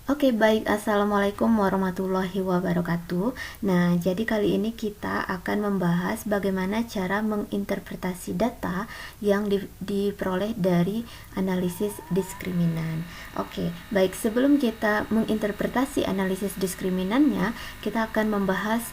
Oke, baik. Assalamualaikum warahmatullahi wabarakatuh. Nah, jadi kali ini kita akan membahas bagaimana cara menginterpretasi data yang diperoleh dari analisis diskriminan. Oke, baik. Sebelum kita menginterpretasi analisis diskriminannya, kita akan membahas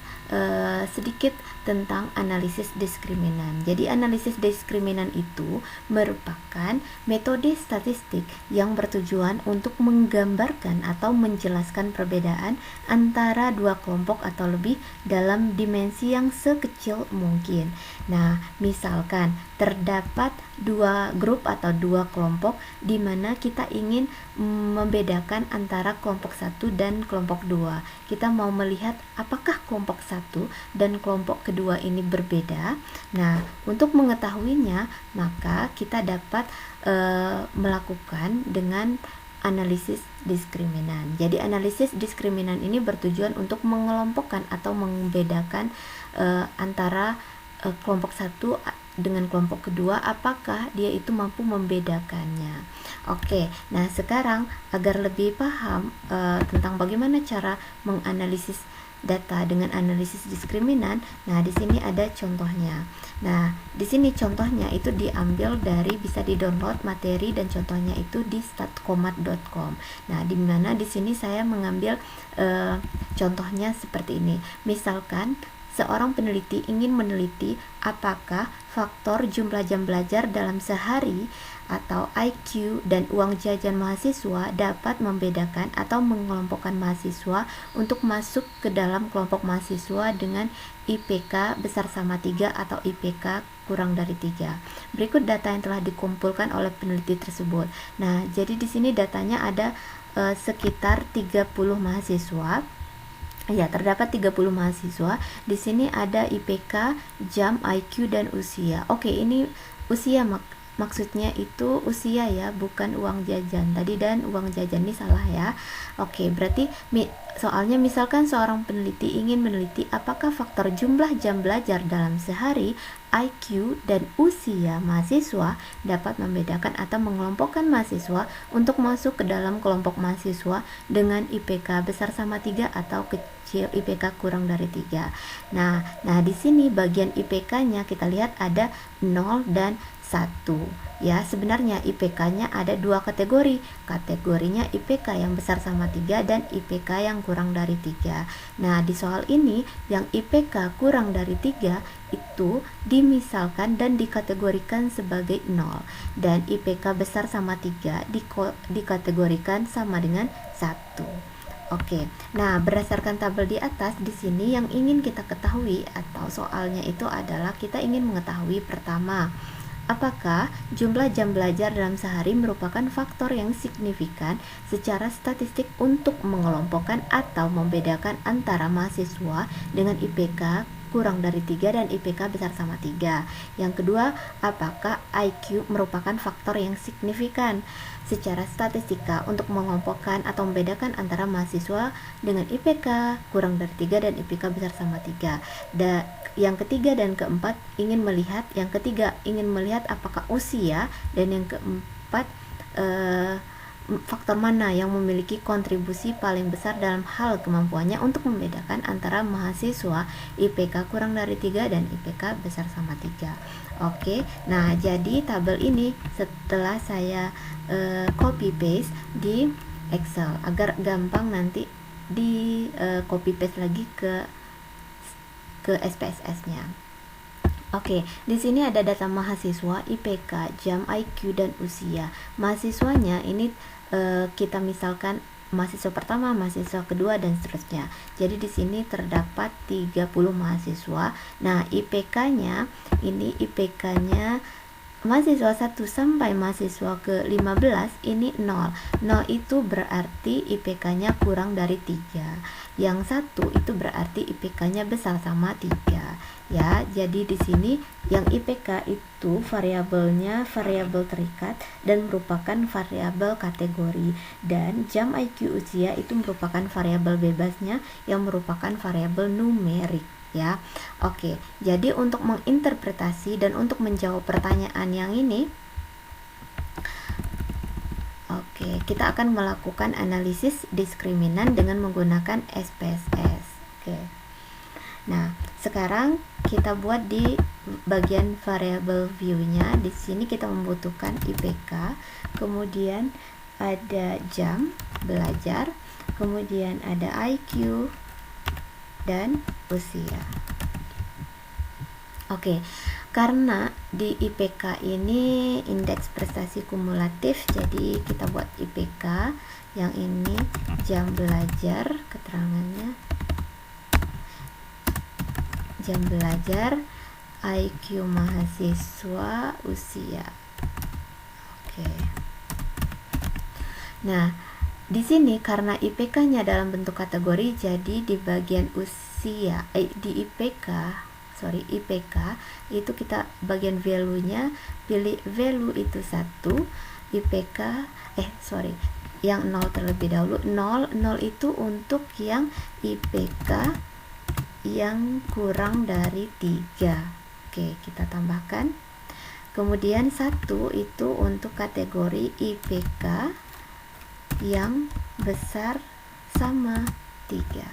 sedikit tentang analisis diskriminan. Jadi analisis diskriminan itu merupakan metode statistik yang bertujuan untuk menggambarkan atau menjelaskan perbedaan antara dua kelompok atau lebih dalam dimensi yang sekecil mungkin. Nah, misalkan terdapat dua grup atau dua kelompok di mana kita ingin membedakan antara kelompok 1 dan kelompok 2. Kita mau melihat apakah kelompok 1 dan kelompok kedua ini berbeda. Nah, untuk mengetahuinya, maka kita dapat melakukan dengan analisis diskriminan. Jadi analisis diskriminan ini bertujuan untuk mengelompokkan atau membedakan antara kelompok 1 dengan kelompok kedua, apakah dia itu mampu membedakannya. Oke, nah sekarang agar lebih paham tentang bagaimana cara menganalisis data dengan analisis diskriminan, nah di sini ada contohnya. Nah, di sini contohnya itu diambil dari, bisa di-download materi dan contohnya itu di statcomat.com. Nah, di mana di sini saya mengambil contohnya seperti ini. Misalkan seorang peneliti ingin meneliti apakah faktor jumlah jam belajar dalam sehari atau IQ dan uang jajan mahasiswa dapat membedakan atau mengelompokkan mahasiswa untuk masuk ke dalam kelompok mahasiswa dengan IPK besar sama 3 atau IPK kurang dari 3. Berikut data yang telah dikumpulkan oleh peneliti tersebut. Nah, jadi di sini datanya ada sekitar 30 mahasiswa. Ya, terdapat 30 mahasiswa. Di sini ada IPK, jam, IQ, dan usia. Oke, ini usia maksudnya itu usia ya, bukan uang jajan. Tadi dan uang jajan ini salah ya. Oke, berarti soalnya misalkan seorang peneliti ingin meneliti apakah faktor jumlah jam belajar dalam sehari, IQ, dan usia mahasiswa dapat membedakan atau mengelompokkan mahasiswa untuk masuk ke dalam kelompok mahasiswa dengan IPK besar sama 3 atau kecil IPK kurang dari 3. Nah, di sini bagian IPK-nya kita lihat ada 0 dan 1. Ya, sebenarnya IPK-nya ada dua kategori. Kategorinya IPK yang besar sama 3 dan IPK yang kurang dari 3. Nah, di soal ini yang IPK kurang dari 3 itu dimisalkan dan dikategorikan sebagai 0 dan IPK besar sama 3 dikategorikan sama dengan 1. Oke. Nah, berdasarkan tabel di atas di sini yang ingin kita ketahui atau soalnya itu adalah kita ingin mengetahui pertama, apakah jumlah jam belajar dalam sehari merupakan faktor yang signifikan secara statistik untuk mengelompokkan atau membedakan antara mahasiswa dengan IPK kurang dari 3 dan IPK besar sama 3. Yang kedua, apakah IQ merupakan faktor yang signifikan secara statistika untuk mengelompokkan atau membedakan antara mahasiswa dengan IPK kurang dari 3 dan IPK besar sama 3. Yang ketiga dan keempat yang ketiga ingin melihat apakah usia, dan yang keempat faktor mana yang memiliki kontribusi paling besar dalam hal kemampuannya untuk membedakan antara mahasiswa IPK kurang dari 3 dan IPK besar sama 3. Oke, nah jadi tabel ini setelah saya copy paste di Excel agar gampang nanti di copy paste lagi ke SPSS-nya. Oke, di sini ada data mahasiswa, IPK, jam, IQ, dan usia. Mahasiswanya ini kita misalkan mahasiswa pertama, mahasiswa kedua, dan seterusnya. Jadi di sini terdapat 30 mahasiswa. Nah, IPK-nya mahasiswa 1 sampai mahasiswa ke-15 ini 0. 0 itu berarti IPK-nya kurang dari 3. Yang 1 itu berarti IPK-nya besar sama 3. Ya, jadi di sini yang IPK itu variabelnya variabel terikat dan merupakan variabel kategori, dan jam, IQ, usia itu merupakan variabel bebasnya yang merupakan variabel numerik. Ya, oke. Jadi untuk menginterpretasi dan untuk menjawab pertanyaan yang ini, Oke, kita akan melakukan analisis diskriminan dengan menggunakan SPSS. Oke. Nah, sekarang kita buat di bagian variable view-nya. Di sini kita membutuhkan IPK, kemudian ada jam belajar, kemudian ada IQ dan usia. Oke, karena di IPK ini indeks prestasi kumulatif, jadi kita buat IPK yang ini jam belajar, keterangannya jam belajar, IQ mahasiswa, usia. Oke. Nah, di sini karena IPK-nya dalam bentuk kategori, jadi di bagian usia di IPK itu kita bagian value-nya pilih value itu 1, IPK yang 0 terlebih dahulu. 0 itu untuk yang IPK yang kurang dari 3. Oke, kita tambahkan. Kemudian 1 itu untuk kategori IPK yang besar sama 3.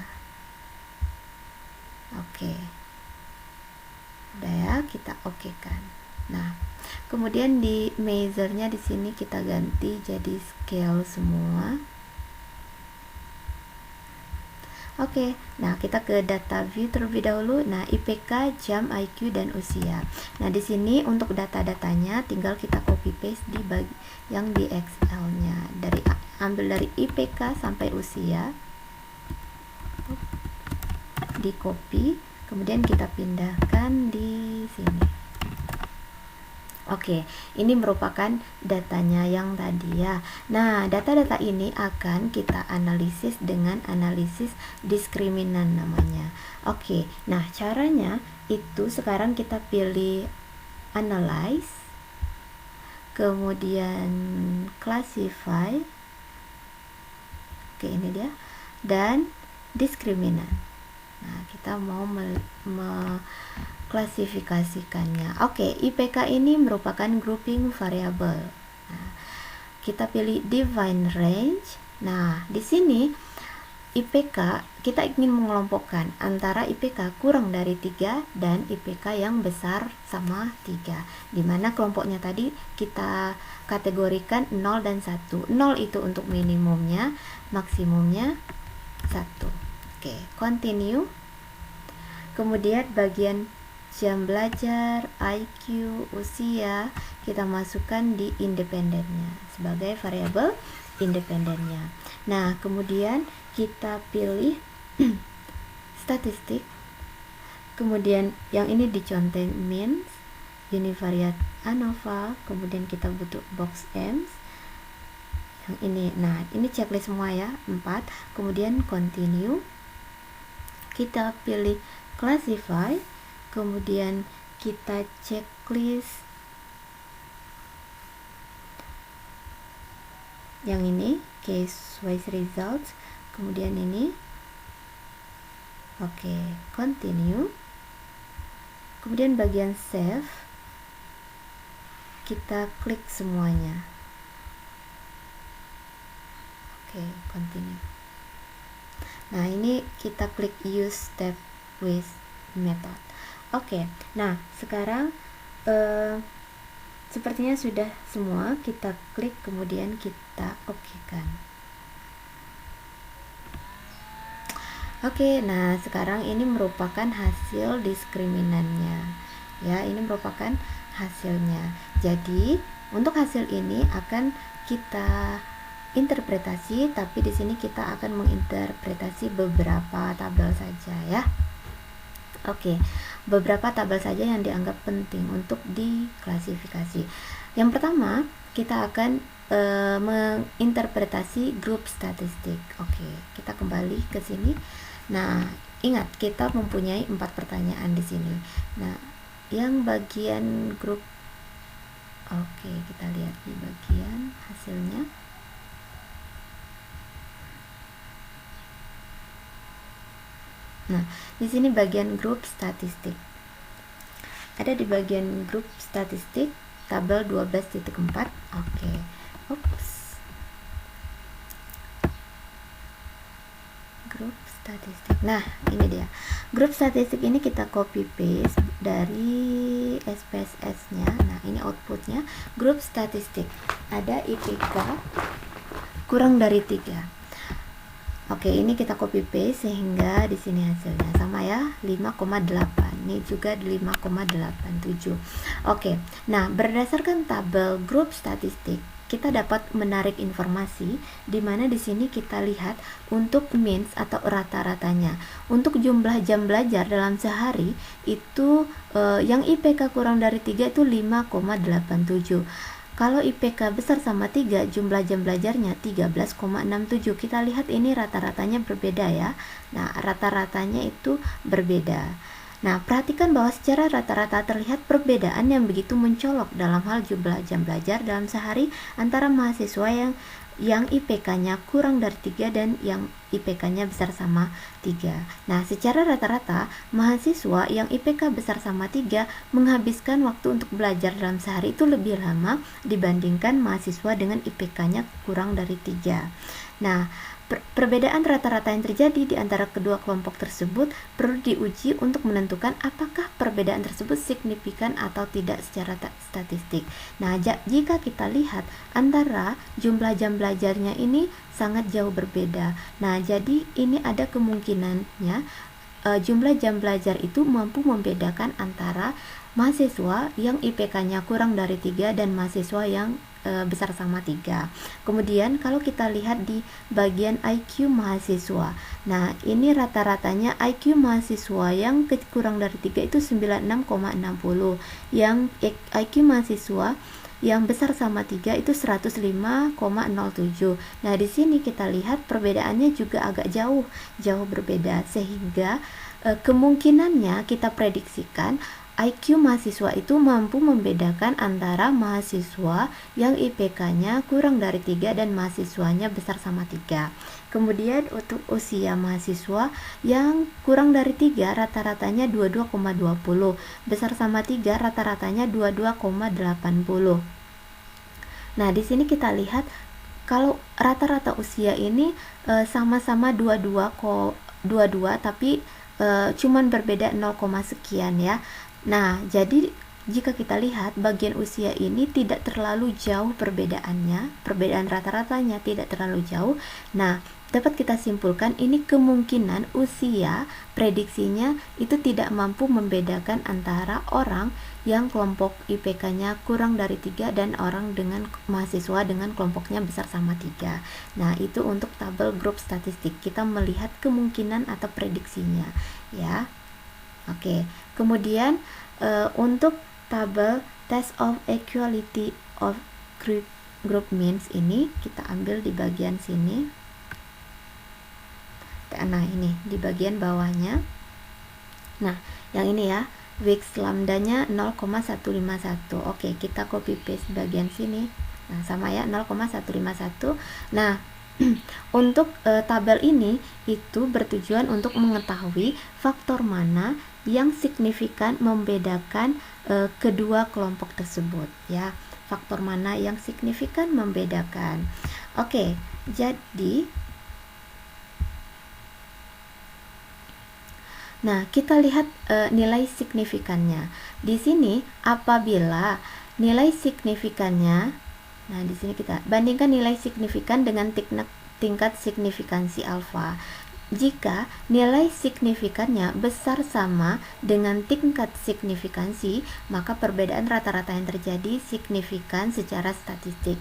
Oke. Udah ya, kita okekan. Nah, kemudian di measure-nya di sini kita ganti jadi scale semua. Oke, nah kita ke data view terlebih dahulu. Nah, IPK, jam, IQ dan usia. Nah, di sini untuk data-datanya tinggal kita copy paste di yang di Excel-nya. Ambil dari IPK sampai usia. Di copy, kemudian kita pindahkan di sini. Oke, ini merupakan datanya yang tadi ya. Nah, data-data ini akan kita analisis dengan analisis diskriminan namanya. Oke, nah caranya itu sekarang kita pilih analyze, kemudian classify. Oke, ini dia. Dan diskriminan. Nah, kita mau klasifikasikannya. Oke, IPK ini merupakan grouping variabel. Nah, kita pilih define range. Nah, di sini IPK kita ingin mengelompokkan antara IPK kurang dari 3 dan IPK yang besar sama 3. Dimana kelompoknya tadi kita kategorikan 0 dan 1. 0 itu untuk minimumnya, maksimumnya 1. Oke, continue. Kemudian bagian jam belajar, IQ, usia kita masukkan di independennya sebagai variabel independennya. Nah, kemudian kita pilih statistik. Kemudian yang ini dicontek means, univariate ANOVA, kemudian kita butuh box EMS. Yang ini, nah ini checklist semua ya, 4. Kemudian continue. Kita pilih classify, kemudian kita checklist yang ini case wise results, kemudian ini oke, continue. Kemudian bagian save kita klik semuanya. Oke, continue. Nah, ini kita klik use step with method. Oke, nah sekarang sepertinya sudah semua. Kita klik kemudian kita okekan. Oke, nah sekarang ini merupakan hasil diskriminannya ya, ini merupakan hasilnya. Jadi untuk hasil ini akan kita interpretasi, tapi di sini kita akan menginterpretasi beberapa tabel saja ya. Oke, beberapa tabel saja yang dianggap penting untuk diklasifikasi. Yang pertama, kita akan menginterpretasi grup statistik. Oke, kita kembali ke sini. Nah, ingat kita mempunyai 4 pertanyaan di sini. Nah, yang bagian grup, oke, kita lihat di bagian hasilnya. Nah, di sini bagian grup statistik. Ada di bagian grup statistik tabel 12.4. Oke. Oops. grup statistik. Nah, ini dia. Grup statistik ini kita copy paste dari SPSS-nya. Nah, ini outputnya. Grup statistik. Ada IPK kurang dari 3. Oke, ini kita copy paste sehingga di sini hasilnya sama ya, 5,8. Ini juga 5,87. Oke. Nah, berdasarkan tabel grup statistik, kita dapat menarik informasi di mana di sini kita lihat untuk means atau rata-ratanya. Untuk jumlah jam belajar dalam sehari itu yang IPK kurang dari 3 itu 5,87. Kalau IPK besar sama 3, jumlah jam belajarnya 13,67. Kita lihat ini rata-ratanya berbeda ya. Nah, rata-ratanya itu berbeda. Nah, perhatikan bahwa secara rata-rata terlihat perbedaan yang begitu mencolok dalam hal jumlah jam belajar dalam sehari antara mahasiswa yang IPK-nya kurang dari 3 dan yang IPK-nya besar sama 3. Nah, secara rata-rata, mahasiswa yang IPK besar sama 3 menghabiskan waktu untuk belajar dalam sehari itu lebih lama dibandingkan mahasiswa dengan IPK-nya kurang dari 3. Nah, perbedaan rata-rata yang terjadi di antara kedua kelompok tersebut perlu diuji untuk menentukan apakah perbedaan tersebut signifikan atau tidak secara statistik. Nah, jika kita lihat antara jumlah jam belajarnya ini sangat jauh berbeda. Nah, jadi ini ada kemungkinannya jumlah jam belajar itu mampu membedakan antara mahasiswa yang IPK-nya kurang dari 3 dan mahasiswa yang besar sama 3. Kemudian kalau kita lihat di bagian IQ mahasiswa, nah ini rata-ratanya IQ mahasiswa yang kurang dari 3 itu 96,60, yang IQ mahasiswa yang besar sama 3 itu 105,07. Nah, di sini kita lihat perbedaannya juga agak jauh berbeda, sehingga kemungkinannya kita prediksikan IQ mahasiswa itu mampu membedakan antara mahasiswa yang IPK-nya kurang dari 3 dan mahasiswanya besar sama 3. Kemudian untuk usia mahasiswa yang kurang dari 3 rata-ratanya 22,20, besar sama 3 rata-ratanya 22,80. Nah, di sini kita lihat kalau rata-rata usia ini sama-sama 22 tapi cuman berbeda 0, sekian ya. Nah, jadi jika kita lihat bagian usia ini tidak terlalu jauh perbedaannya, perbedaan rata-ratanya tidak terlalu jauh. Nah, dapat kita simpulkan ini kemungkinan usia prediksinya itu tidak mampu membedakan antara orang yang kelompok IPK-nya kurang dari 3 dan orang dengan mahasiswa dengan kelompoknya besar sama 3. Nah, itu untuk tabel grup statistik. Kita melihat kemungkinan atau prediksinya ya. Oke, kemudian untuk tabel test of equality of group means ini kita ambil di bagian sini. Nah, ini di bagian bawahnya. Nah, yang ini ya, Wix lambdanya 0,151. Oke, kita copy paste bagian sini. Nah, sama ya, 0,151. Nah, untuk tabel ini itu bertujuan untuk mengetahui faktor mana yang signifikan membedakan kedua kelompok tersebut ya. Faktor mana yang signifikan membedakan. Oke, jadi nah, kita lihat nilai signifikannya. Di sini apabila nilai signifikannya, nah di sini kita bandingkan nilai signifikan dengan tingkat signifikansi alfa. Jika nilai signifikannya besar sama dengan tingkat signifikansi, maka perbedaan rata-rata yang terjadi signifikan secara statistik.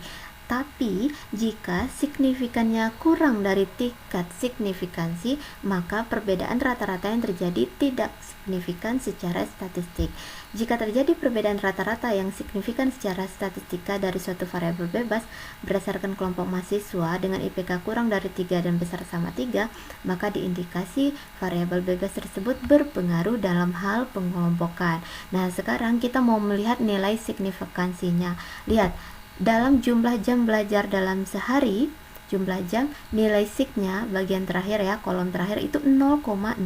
Tapi jika signifikannya kurang dari tingkat signifikansi, maka perbedaan rata-rata yang terjadi tidak signifikan secara statistik. Jika terjadi perbedaan rata-rata yang signifikan secara statistika dari suatu variabel bebas berdasarkan kelompok mahasiswa dengan IPK kurang dari 3 dan besar sama 3, maka diindikasi variabel bebas tersebut berpengaruh dalam hal pengelompokan. Nah, sekarang kita mau melihat nilai signifikansinya. Lihat, dalam jumlah jam belajar dalam sehari, jumlah jam, nilai signya bagian terakhir ya, kolom terakhir itu 0,00.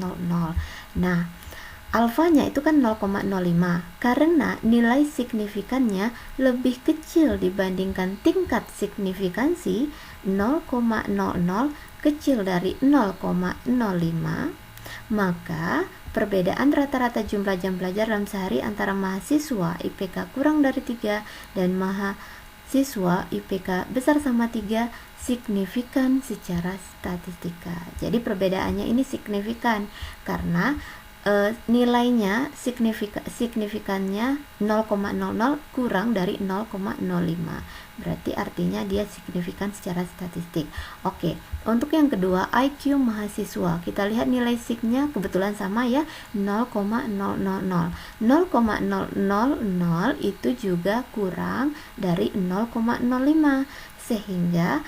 Nah, alfanya itu kan 0,05 karena nilai signifikannya lebih kecil dibandingkan tingkat signifikansi 0,00 kecil dari 0,05, maka perbedaan rata-rata jumlah jam belajar dalam sehari antara mahasiswa IPK kurang dari 3 dan mahasiswa IPK besar sama 3 signifikan secara statistika. Jadi perbedaannya ini signifikan karena nilainya signifikannya 0,00 kurang dari 0,05. Berarti artinya dia signifikan secara statistik. Oke, untuk yang kedua IQ mahasiswa, kita lihat nilai signya kebetulan sama ya, 0,000. 0,000 itu juga kurang dari 0,05, sehingga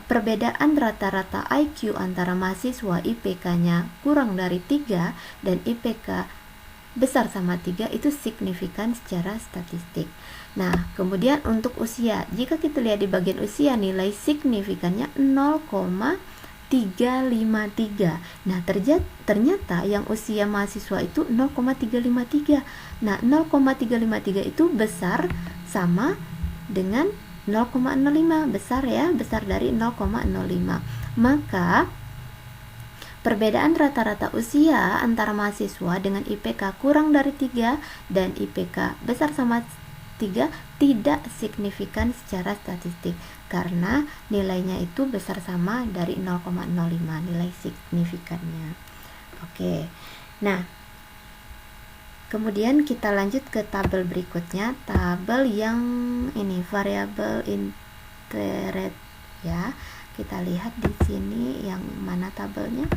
perbedaan rata-rata IQ antara mahasiswa IPK-nya kurang dari 3 dan IPK besar sama 3 itu signifikan secara statistik. Nah, kemudian untuk usia, jika kita lihat di bagian usia nilai signifikannya 0,353. Nah, ternyata yang usia mahasiswa itu 0,353. Nah, 0,353 itu besar sama dengan 0,05, besar ya, besar dari 0,05. Maka perbedaan rata-rata usia antara mahasiswa dengan IPK kurang dari 3 dan IPK besar sama 3 tidak signifikan secara statistik karena nilainya itu besar sama dari 0,05 nilai signifikannya. Oke. Nah, kemudian kita lanjut ke tabel berikutnya, tabel yang ini variabel interest ya. Kita lihat di sini yang mana tabelnya.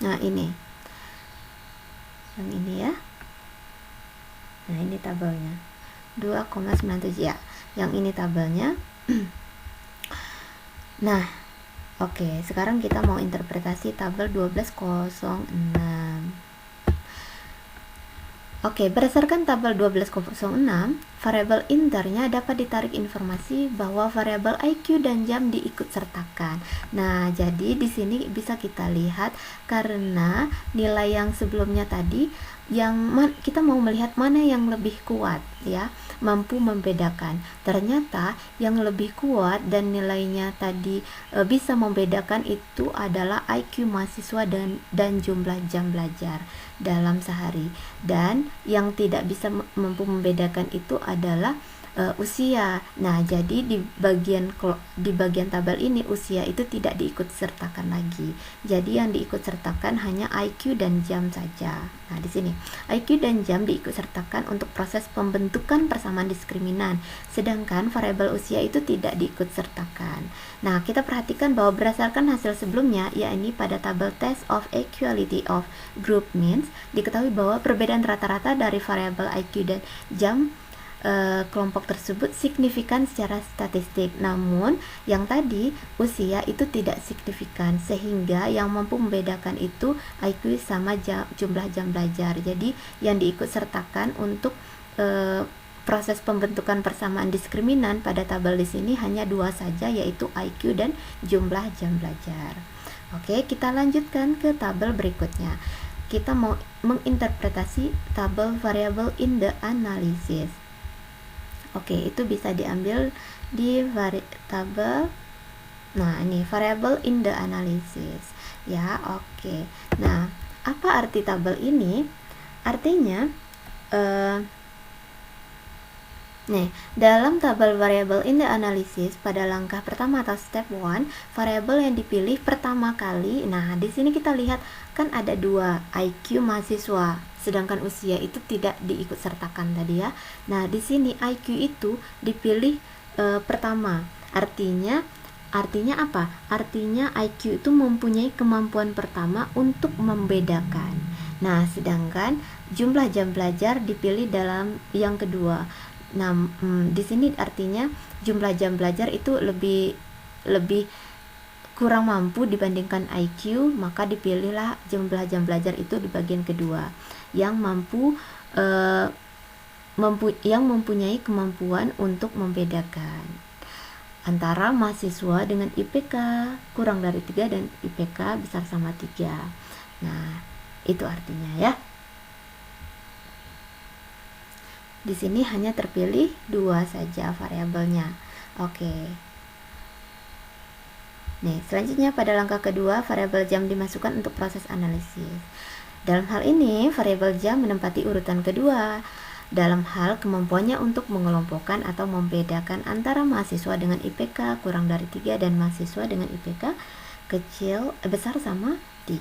Nah, ini. Yang ini ya. Nah, ini tabelnya. 2,97 ya. Yang ini tabelnya. Nah, oke, sekarang kita mau interpretasi tabel 1206. Oke, berdasarkan tabel 1206, variabel internya dapat ditarik informasi bahwa variabel IQ dan jam diikut sertakan. Nah, jadi di sini bisa kita lihat karena nilai yang sebelumnya tadi kita mau melihat mana yang lebih kuat ya, mampu membedakan. Ternyata yang lebih kuat dan nilainya tadi bisa membedakan itu adalah IQ mahasiswa dan jumlah jam belajar dalam sehari. Dan yang tidak bisa mampu membedakan itu adalah usia. Nah, jadi di bagian tabel ini usia itu tidak diikut sertakan lagi. Jadi yang diikut sertakan hanya IQ dan jam saja. Nah, di sini IQ dan jam diikut sertakan untuk proses pembentukan persamaan diskriminan, sedangkan variabel usia itu tidak diikut sertakan. Nah, kita perhatikan bahwa berdasarkan hasil sebelumnya, yakni pada tabel test of equality of group means, diketahui bahwa perbedaan rata-rata dari variabel IQ dan jam kelompok tersebut signifikan secara statistik. Namun yang tadi usia itu tidak signifikan, sehingga yang mampu membedakan itu IQ sama jumlah jam belajar. Jadi yang diikut sertakan untuk proses pembentukan persamaan diskriminan pada tabel di sini hanya dua saja, yaitu IQ dan jumlah jam belajar. Oke, kita lanjutkan ke tabel berikutnya. Kita mau menginterpretasi tabel variable in the analysis. Oke, itu bisa diambil di tabel. Nah, ini variable in the analysis ya. Oke. Nah, apa arti tabel ini? Artinya nih, dalam tabel variable in the analysis pada langkah pertama atau step 1, variabel yang dipilih pertama kali. Nah, di sini kita lihat kan ada dua, IQ mahasiswa, sedangkan usia itu tidak diikut sertakan tadi ya. Nah, di sini IQ itu dipilih pertama. Artinya apa? Artinya IQ itu mempunyai kemampuan pertama untuk membedakan. Nah, sedangkan jumlah jam belajar dipilih dalam yang kedua. Nah, di sini artinya jumlah jam belajar itu lebih kurang mampu dibandingkan IQ, maka dipilihlah jumlah jam belajar itu di bagian kedua yang yang mempunyai kemampuan untuk membedakan antara mahasiswa dengan IPK kurang dari 3 dan IPK besar sama 3. Nah, itu artinya ya. Di sini hanya terpilih 2 saja variabelnya. Oke. Nih, selanjutnya pada langkah kedua, variabel jam dimasukkan untuk proses analisis. Dalam hal ini, variabel jam menempati urutan kedua dalam hal kemampuannya untuk mengelompokkan atau membedakan antara mahasiswa dengan IPK kurang dari 3 dan mahasiswa dengan IPK besar sama 3.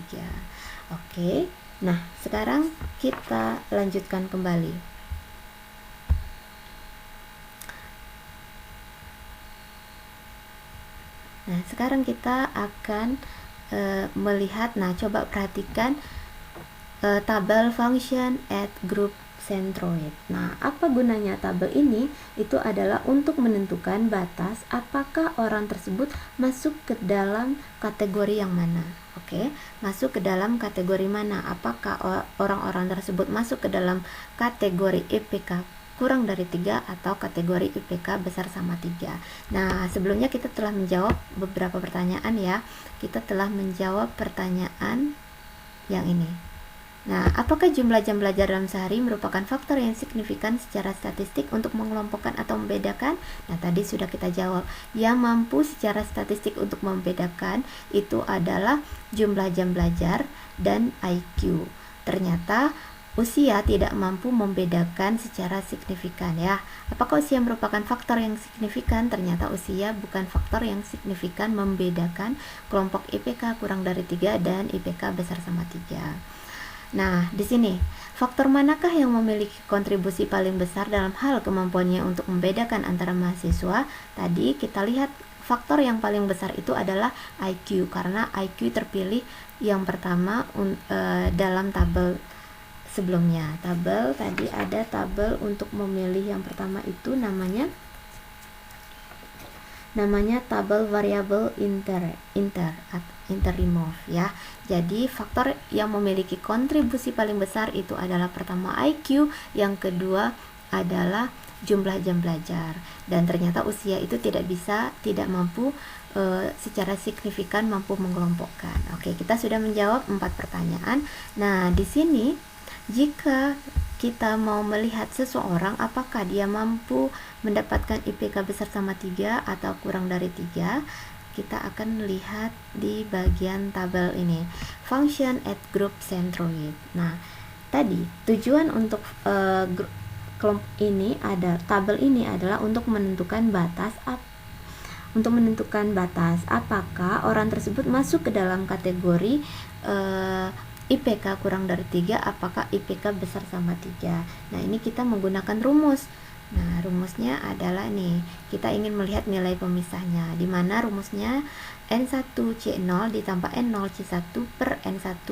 Oke. Nah, sekarang kita lanjutkan kembali. Nah, sekarang kita akan melihat, coba perhatikan tabel function at group centroid. Nah, apa gunanya tabel ini? Itu adalah untuk menentukan batas apakah orang tersebut masuk ke dalam kategori yang mana. Oke, masuk ke dalam kategori mana? Apakah orang-orang tersebut masuk ke dalam kategori IPK kurang dari 3 atau kategori IPK besar sama 3. Nah, sebelumnya kita telah menjawab beberapa pertanyaan ya. Kita telah menjawab pertanyaan yang ini. Nah, apakah jumlah jam belajar dalam sehari merupakan faktor yang signifikan secara statistik untuk mengelompokkan atau membedakan? Nah, tadi sudah kita jawab. Yang mampu secara statistik untuk membedakan itu adalah jumlah jam belajar dan IQ. Ternyata usia tidak mampu membedakan secara signifikan ya. Apakah usia merupakan faktor yang signifikan? Ternyata usia bukan faktor yang signifikan membedakan kelompok IPK kurang dari 3 dan IPK besar sama 3. Nah, di sini, faktor manakah yang memiliki kontribusi paling besar dalam hal kemampuannya untuk membedakan antara mahasiswa? Tadi kita lihat faktor yang paling besar itu adalah IQ, karena IQ terpilih yang pertama dalam tabel sebelumnya. Tabel tadi ada tabel untuk memilih yang pertama itu namanya tabel variabel interremove ya. Jadi faktor yang memiliki kontribusi paling besar itu adalah pertama IQ, yang kedua adalah jumlah jam belajar, dan ternyata usia itu tidak mampu secara signifikan mampu mengelompokkan. Oke, kita sudah menjawab 4 pertanyaan. Nah, di sini jika kita mau melihat seseorang apakah dia mampu mendapatkan IPK besar sama 3 atau kurang dari 3, kita akan lihat di bagian tabel ini, function at group centroid. Nah, tadi tujuan untuk kelompok ini tabel ini adalah untuk menentukan batas apakah orang tersebut masuk ke dalam kategori IPK kurang dari 3, apakah IPK besar sama 3. Nah, ini kita menggunakan rumus. Nah, rumusnya adalah nih, kita ingin melihat nilai pemisahnya, di mana rumusnya N1C0 ditambah N0C1 per N1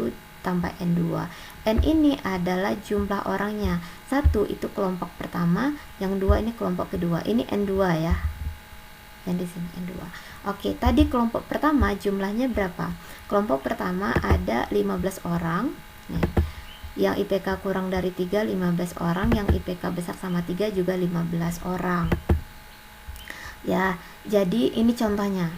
tambah N2. N ini adalah jumlah orangnya. 1 itu kelompok pertama, yang 2 ini kelompok kedua. Ini N2 ya. Yang di sini N2. Oke, tadi kelompok pertama jumlahnya berapa? Kelompok pertama ada 15 orang. Nih, yang IPK kurang dari 3 15 orang, yang IPK besar sama 3 juga 15 orang. Ya, jadi ini contohnya.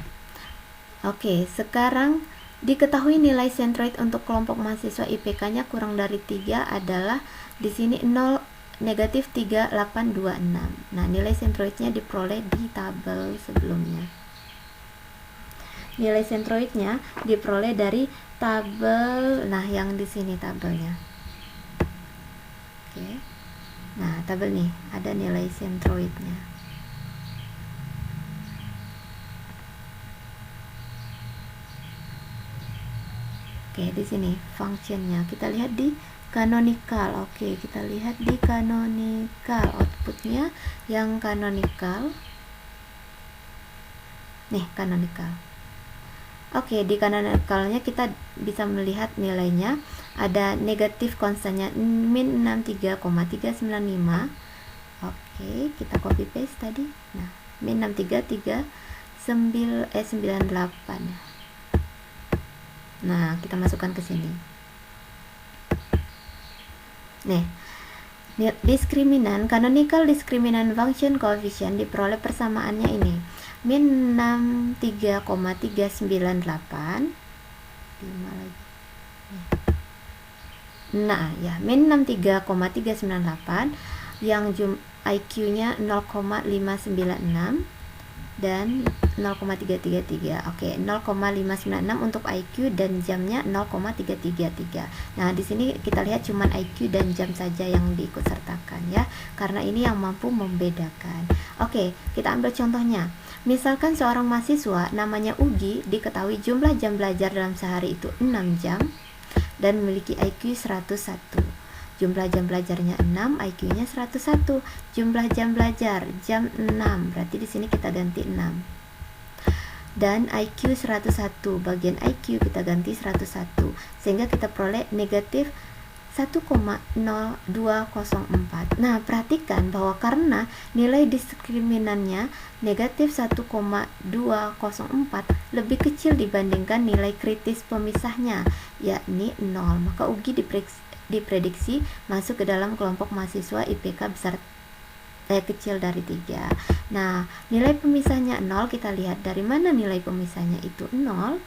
Oke, sekarang diketahui nilai centroid untuk kelompok mahasiswa IPK-nya kurang dari 3 adalah di sini 0 negatif 3826. Nah, nilai centroidnya diperoleh di tabel sebelumnya. Nilai centroidnya diperoleh dari tabel, nah yang di sini tabelnya. Oke. Nah, tabel nih ada nilai centroidnya. Oke, di sini functionnya kita lihat di canonical. Oke, kita lihat di canonical, outputnya yang canonical. Nih, canonical. Oke, di canonicalnya kita bisa melihat nilainya ada negatif konstannya min 63,395. Oke, kita copy paste tadi. Nah, min 6398. Nah, kita masukkan ke sini. Nih, diskriminan, canonical diskriminan function coefficient diperoleh persamaannya ini min 63,398. 5 lagi. Nah, ya, min 63,398 yang IQ-nya 0,596 dan 0,333. Oke, 0,596 untuk IQ dan jamnya 0,333. Nah, di sini kita lihat cuman IQ dan jam saja yang diikut sertakan ya, karena ini yang mampu membedakan. Oke, kita ambil contohnya. Misalkan seorang mahasiswa namanya Ugi diketahui jumlah jam belajar dalam sehari itu 6 jam dan memiliki IQ 101. Jumlah jam belajarnya 6, IQ-nya 101. Jumlah jam belajar jam 6. Berarti di sini kita ganti 6. Dan IQ 101, bagian IQ kita ganti 101. Sehingga kita peroleh negatif 1,0204. Nah, perhatikan bahwa karena nilai diskriminannya negatif 1,204 lebih kecil dibandingkan nilai kritis pemisahnya, yakni 0, maka Ugi diprediksi masuk ke dalam kelompok mahasiswa IPK besar kecil dari 3. Nah, nilai pemisahnya 0, kita lihat dari mana nilai pemisahnya itu 0.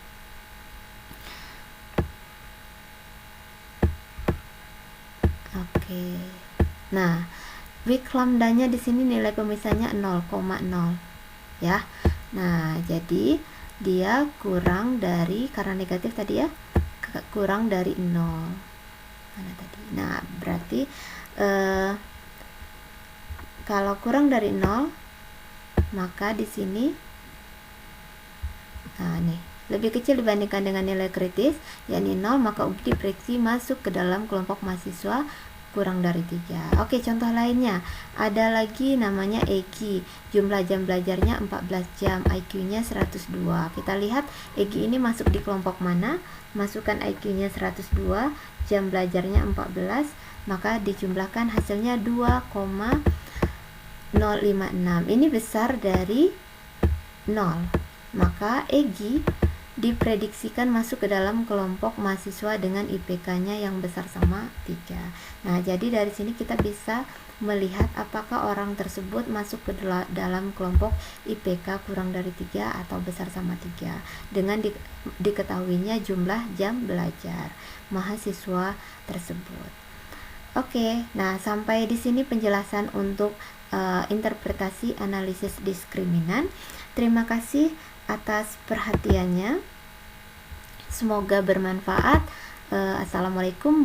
Oke. Nah, weak lambdanya di sini nilai pemisahnya 0,0 ya. Nah, jadi dia kurang dari, karena negatif tadi ya, kurang dari 0. Mana tadi? Nah, berarti kalau kurang dari 0, maka di sini nih lebih kecil dibandingkan dengan nilai kritis, yakni 0, maka Ugi diprediksi masuk ke dalam kelompok mahasiswa kurang dari 3. Oke, contoh lainnya ada lagi namanya Egi, jumlah jam belajarnya 14 jam, IQ-nya 102. Kita lihat Egi ini masuk di kelompok mana? Masukkan IQ-nya 102, jam belajarnya 14, maka dijumlahkan hasilnya 2,056. Ini besar dari 0, maka Egi diprediksikan masuk ke dalam kelompok mahasiswa dengan IPK-nya yang besar sama 3. Nah, jadi dari sini kita bisa melihat apakah orang tersebut masuk ke dalam kelompok IPK kurang dari 3 atau besar sama 3 dengan diketahuinya jumlah jam belajar mahasiswa tersebut. Oke, nah sampai di sini penjelasan untuk interpretasi analisis diskriminan. Terima kasih atas perhatiannya. Semoga bermanfaat. Assalamualaikum warahmatullahi wabarakatuh.